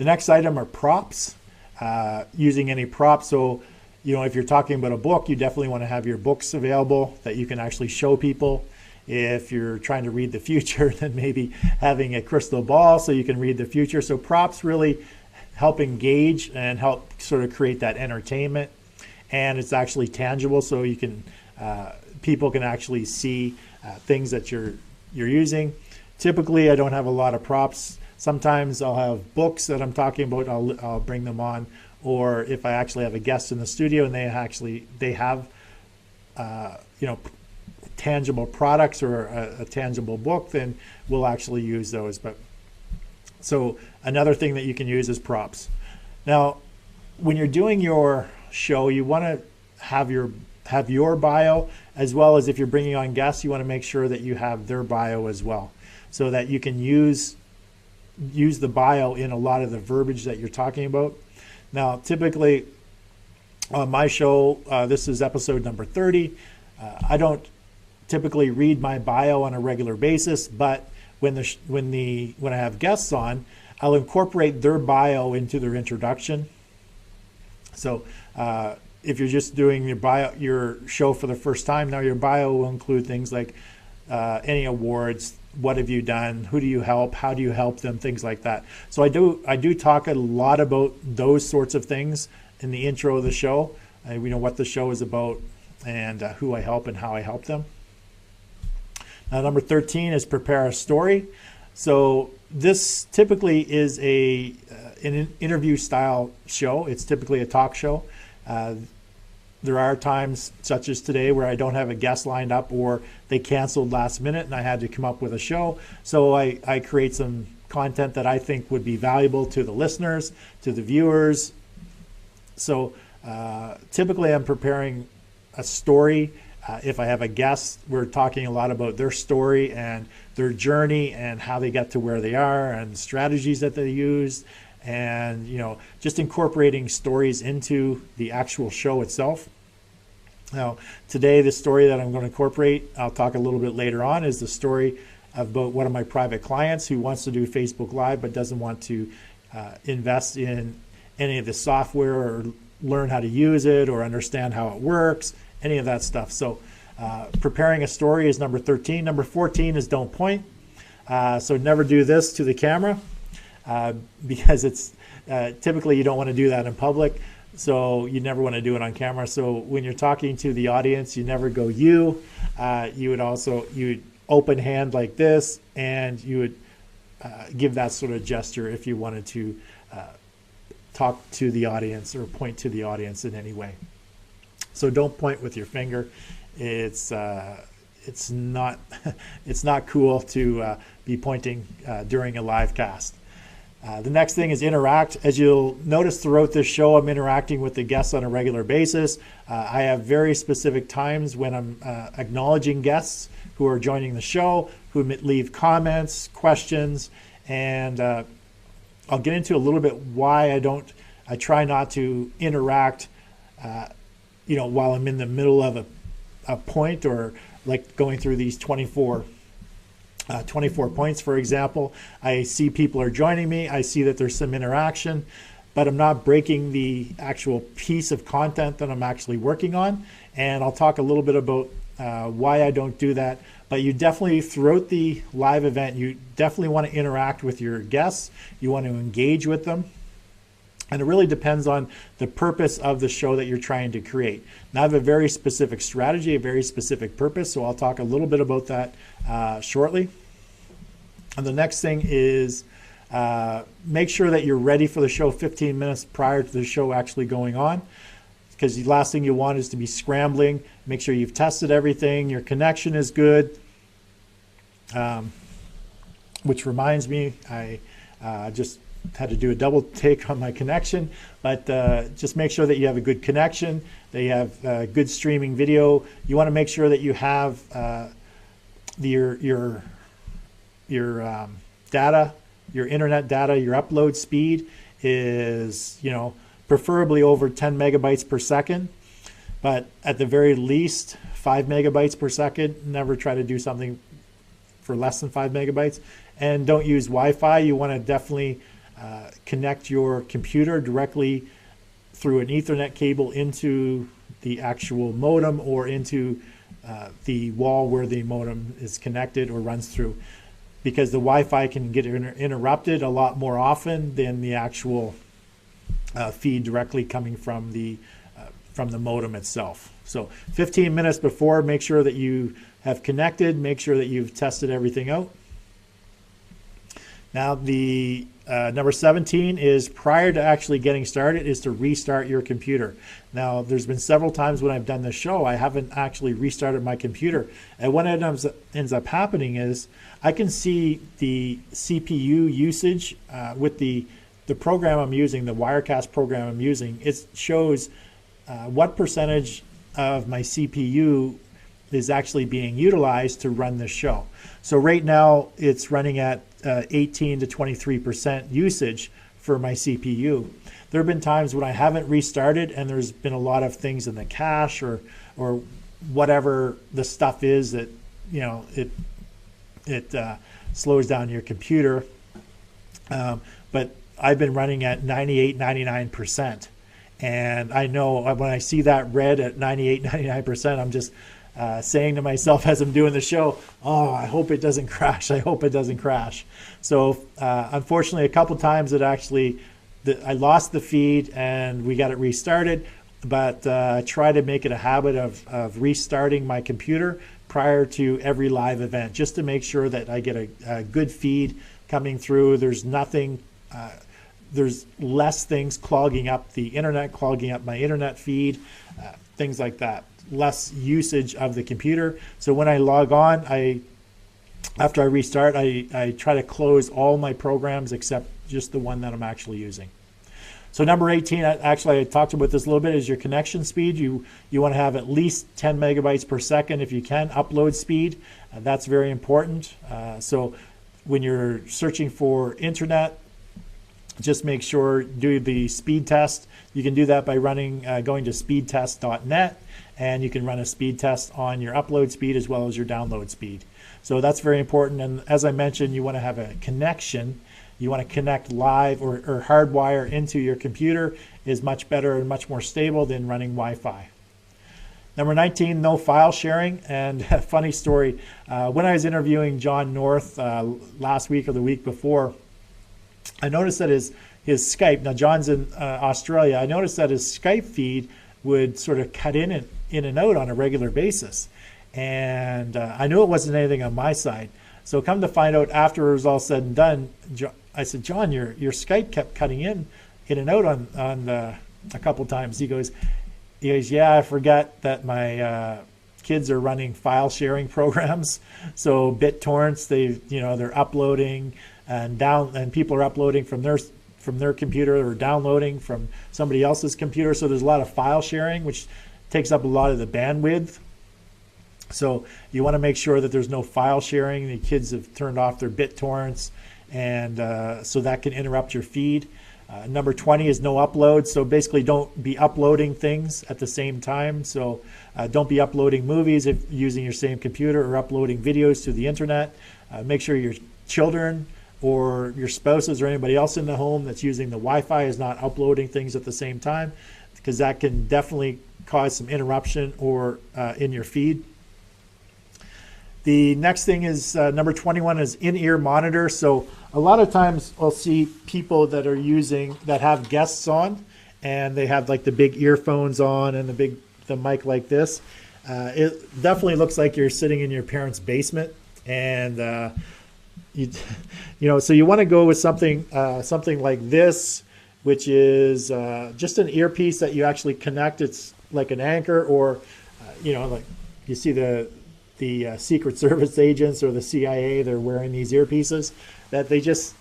The next item are props, using any props. So, you know, if you're talking about a book, you definitely want to have your books available that you can actually show people. If you're trying to read the future, then maybe having a crystal ball so you can read the future. So props really help engage and help sort of create that entertainment. And it's actually tangible, so you can people can actually see things that you're using. Typically, I don't have a lot of props. Sometimes I'll have books that I'm talking about. I'll bring them on, or if I actually have a guest in the studio and they have you know, tangible products or a tangible book, then we'll actually use those. But so another thing that you can use is props. Now, when you're doing your show, you want to have your bio, as well as if you're bringing on guests, you want to make sure that you have their bio as well, so that you can use the bio in a lot of the verbiage that you're talking about. Now, typically on my show, this is episode number 30. I don't typically read my bio on a regular basis, but when I have guests on, I'll incorporate their bio into their introduction. So if you're just doing your show for the first time, now your bio will include things like any awards, what have you done, who do you help, how do you help them, things like that. So I do talk a lot about those sorts of things in the intro of the show. We know what the show is about and who I help and how I help them. Now, number 13 is prepare a story. So this typically is an interview style show. It's typically a talk show. There are times, such as today, where I don't have a guest lined up or they canceled last minute and I had to come up with a show. So I create some content that I think would be valuable to the listeners, to the viewers. So typically I'm preparing a story. If I have a guest, we're talking a lot about their story and their journey and how they got to where they are and strategies that they used, and you know, just incorporating stories into the actual show itself. Now, today, the story that I'm going to incorporate, I'll talk a little bit later on, is the story about one of my private clients who wants to do Facebook Live but doesn't want to invest in any of the software or learn how to use it or understand how it works, any of that stuff. So preparing a story is number 13. Number 14 is don't point. So never do this to the camera because it's typically you don't want to do that in public. So you never want to do it on camera. So when you're talking to the audience, you never go you. You would open hand like this, and you would give that sort of gesture if you wanted to talk to the audience or point to the audience in any way. So don't point with your finger. It's not cool to be pointing during a live cast. The next thing is interact. As you'll notice throughout this show, I'm interacting with the guests on a regular basis. I have very specific times when I'm acknowledging guests who are joining the show, who leave comments, questions, and I'll get into a little bit why I try not to interact while I'm in the middle of a point, or like going through these 24 points, for example. I see people are joining me. I see that there's some interaction, but I'm not breaking the actual piece of content that I'm actually working on. And I'll talk a little bit about why I don't do that. But you definitely, throughout the live event, you definitely want to interact with your guests. You want to engage with them. And it really depends on the purpose of the show that you're trying to create. Now, I have a very specific strategy, a very specific purpose, so I'll talk a little bit about that shortly. And the next thing is make sure that you're ready for the show 15 minutes prior to the show actually going on, because the last thing you want is to be scrambling. Make sure you've tested everything, your connection is good. Which reminds me, I just had to do a double take on my connection, but just make sure that you have a good connection, that you have good streaming video. You want to make sure that you have your data, your internet data, your upload speed is, preferably over 10 megabytes per second, but at the very least 5 megabytes per second. Never try to do something for less than 5 megabytes, and don't use Wi-Fi. You want to definitely connect your computer directly through an Ethernet cable into the actual modem or into the wall where the modem is connected or runs through, because the Wi-Fi can get interrupted a lot more often than the actual feed directly coming from the modem itself. So 15 minutes before, make sure that you have connected, make sure that you've tested everything out. Now the number 17 is, prior to actually getting started, is to restart your computer. Now there's been several times when I've done this show, I haven't actually restarted my computer. And what ends up happening is I can see the CPU usage with the program I'm using, the Wirecast program I'm using. It shows what percentage of my CPU is actually being utilized to run this show. So right now it's running at 18 to 23% usage for my CPU. There have been times when I haven't restarted and there's been a lot of things in the cache or whatever the stuff is that, you know, it slows down your computer. But I've been running at 98, 99%. And I know when I see that red at 98, 99%, I'm just saying to myself as I'm doing the show, oh, I hope it doesn't crash. I hope it doesn't crash. So unfortunately, a couple times I lost the feed and we got it restarted, but I try to make it a habit of restarting my computer prior to every live event, just to make sure that I get a good feed coming through. There's nothing, there's less things clogging up the internet, clogging up my internet feed, things like that. Less usage of the computer. So when I log on, after I restart, I try to close all my programs except just the one that I'm actually using. So number 18, actually I talked about this a little bit, is your connection speed. You want to have at least 10 megabytes per second if you can, upload speed. That's very important. So when you're searching for internet, just make sure, do the speed test. You can do that by going to speedtest.net, and you can run a speed test on your upload speed as well as your download speed. So that's very important. And as I mentioned, you want to have a connection. You want to connect live or hardwire into your computer is much better and much more stable than running Wi-Fi. Number 19, no file sharing. And a funny story, when I was interviewing John North last week or the week before, I noticed that his Skype, now John's in Australia, I noticed that his Skype feed would sort of cut in and out on a regular basis. And I knew it wasn't anything on my side. So come to find out, after it was all said and done, I said, John, your Skype kept cutting in and out on a couple times. He goes, yeah, I forgot that my kids are running file sharing programs. So BitTorrents, they're uploading and people are uploading from their computer or downloading from somebody else's computer. So there's a lot of file sharing, which takes up a lot of the bandwidth. So you want to make sure that there's no file sharing. The kids have turned off their BitTorrents, and so that can interrupt your feed. Number 20 is no upload. So basically don't be uploading things at the same time. So don't be uploading movies if using your same computer, or uploading videos to the internet. Make sure your children or your spouses or anybody else in the home that's using the Wi-Fi is not uploading things at the same time, because that can definitely cause some interruption or in your feed. The next thing is number 21 is in-ear monitor. So a lot of times I'll see people that have guests on, and they have like the big earphones on and the mic like this. It definitely looks like you're sitting in your parents' basement, and so you want to go with something like this, which is just an earpiece that you actually connect. It's like an anchor, or like you see the Secret Service agents or the CIA, they're wearing these earpieces that they just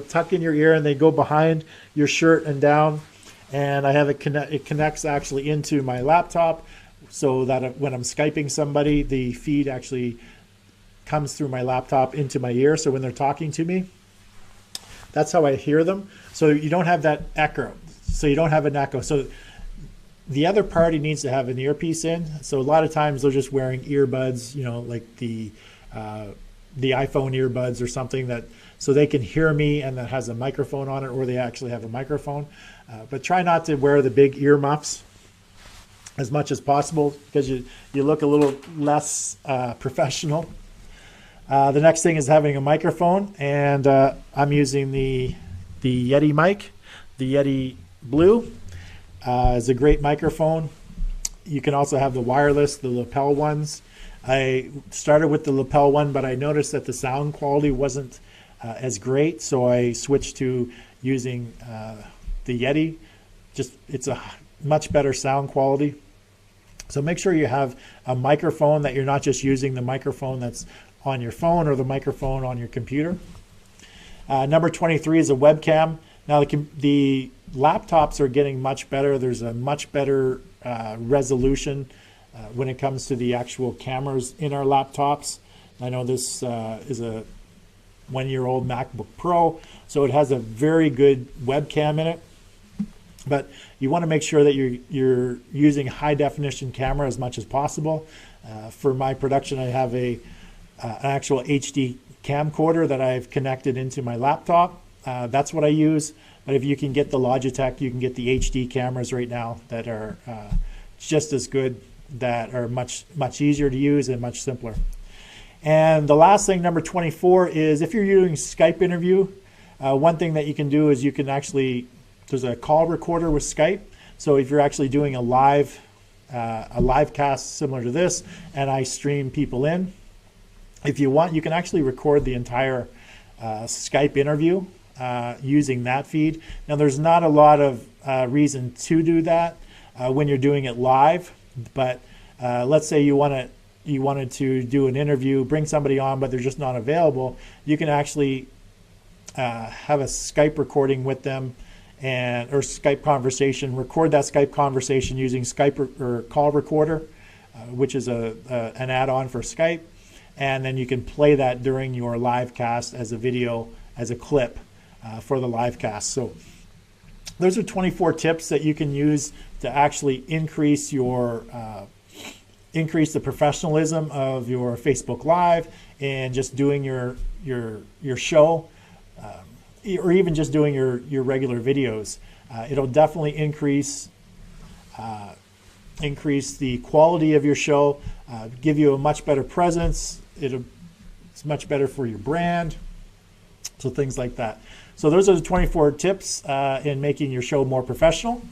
tuck in your ear, and they go behind your shirt and down. And I have it connects actually into my laptop, so that when I'm Skyping somebody, the feed actually comes through my laptop into my ear. So when they're talking to me, that's how I hear them. So you don't have that echo. So you don't have an echo. So the other party needs to have an earpiece in. So a lot of times they're just wearing earbuds, like the the iPhone earbuds or something that so they can hear me and that has a microphone on it, or they actually have a microphone. But try not to wear the big ear muffs as much as possible, because you look a little less professional. The next thing is having a microphone, and I'm using the Yeti mic. The Yeti Blue is a great microphone. You can also have the wireless, the lapel ones. I started with the lapel one, but I noticed that the sound quality wasn't as great, so I switched to using the Yeti. It's a much better sound quality. So make sure you have a microphone, that you're not just using the microphone that's on your phone or the microphone on your computer. Number 23 is a webcam. Now the laptops are getting much better. There's a much better resolution when it comes to the actual cameras in our laptops. I know this is a 1-year-old MacBook Pro, so it has a very good webcam in it. But you want to make sure that you're using high definition camera as much as possible. For my production, I have an actual HD camcorder that I've connected into my laptop. That's what I use. But if you can get the Logitech, you can get the HD cameras right now that are just as good, that are much easier to use and much simpler. And the last thing, number 24, is if you're using Skype interview, one thing that you can do is you can actually, there's a call recorder with Skype. So if you're actually doing a live cast similar to this, and I stream people in, if you want, you can actually record the entire Skype interview using that feed. Now, there's not a lot of reason to do that when you're doing it live, but let's say you wanted to do an interview, bring somebody on, but they're just not available. You can actually have a Skype recording with them, or Skype conversation. Record that Skype conversation using Skype or call recorder, which is an add-on for Skype, and then you can play that during your live cast as a video, as a clip for the live cast. So those are 24 tips that you can use to actually increase the professionalism of your Facebook Live and just doing your show, or even just doing your regular videos. It'll definitely increase the quality of your show, give you a much better presence. It's much better for your brand. So things like that. So those are the 24 tips in making your show more professional.